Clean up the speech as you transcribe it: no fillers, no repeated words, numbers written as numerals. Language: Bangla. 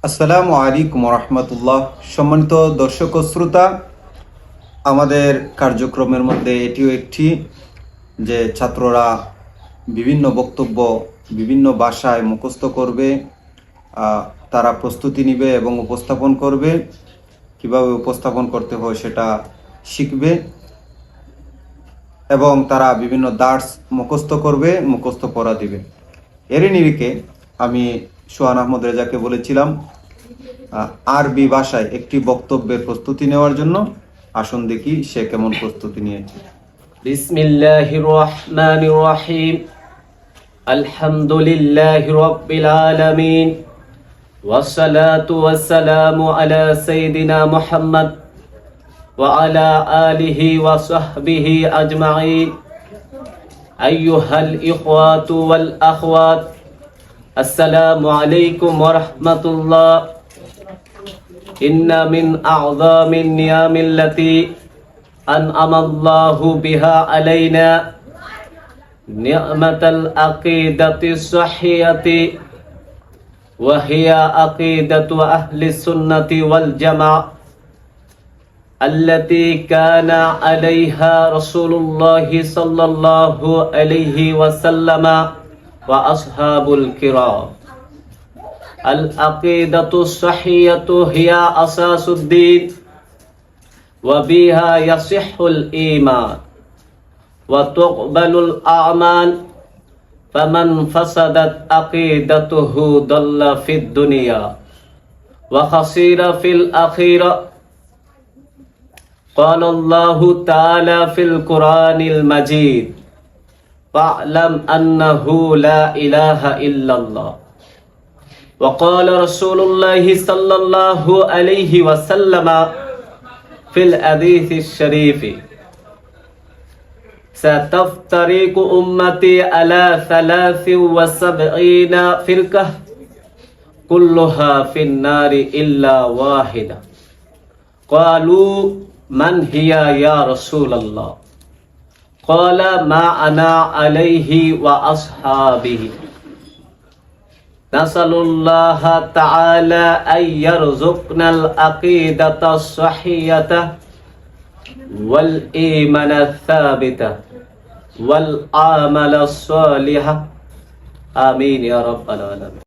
আসসালামু আলাইকুম রহমতুল্লাহ। সম্মানিত দর্শক ও শ্রোতা, আমাদের কার্যক্রমের মধ্যে এটিও একটি যে ছাত্ররা বিভিন্ন বক্তব্য বিভিন্ন ভাষায় মুখস্থ করবে, তারা প্রস্তুতি নেবে এবং উপস্থাপন করবে। কিভাবে উপস্থাপন করতে হয় সেটা শিখবে এবং তারা বিভিন্ন দার্স মুখস্থ করবে, মুখস্থ পড়া দিবে। এরই নিরিখে আমি সোহান আহমদ রেজাকে বলেছিলাম আরবি ভাষায় একটি বক্তব্যের প্রস্তুতি নেওয়ার জন্য। আসুন দেখি সে কেমন প্রস্তুতি নিয়েছে। বিসমিল্লাহির রহমানির রহিম। আলহামদুলিল্লাহি রাব্বিল আলামিন ওয়াসসালাতু ওয়াসসালামু আলা সাইয়্যিদিনা মুহাম্মদ ওয়া আলা আলিহি ওয়া সাহবিহি আজমাইন। আইয়ুহাল ইখওয়াতু ওয়াল আখওয়াত, আসসালামু আলাইকুম ওয়া রাহমাতুল্লাহ। ইন্না মিন আ'যামিন নিয়ামিল্লাতি আন'আমাল্লাহু বিহা আলাইনা নি'মাতাল আকিদাতিস সহিহাতি ওয়া হিয়া আকিদাতু আহলিস সুন্নাতি ওয়াল জামাআহ আল্লাতী কানা আলাইহা রাসূলুল্লাহি সাল্লাল্লাহু আলাইহি ওয়াসাল্লাম ওয়া আসহাবুল কিরাম। আল-আকিদাতুস সহিহাতু হিয়া আসাসুদ্দীন ওয়া বিহা ইয়াসিহুল ঈমান ওয়া তুকবালুল আ'মাল। ফামান ফাসাদাত আকিদাতুহু দাল্লা ফিদ দুনিয়া ওয়া খাসিরা ফিল আখিরা। قال الله تعالى في القرآن المجيد فاعلم أنه لا إله إلا الله. وقال رسول الله صلى الله عليه وسلم في الحديث الشريف ستفترق أمتي على 73 فرقة كلها في النار إلا واحدة. قالوا من هي يا رسول الله؟ قال ما أنا عليه وأصحابه. نسأل الله تعالى أن يرزقنا العقيدة الصحيحة والإيمان الثابت والعمل الصالح. آمين يا رب العالمين.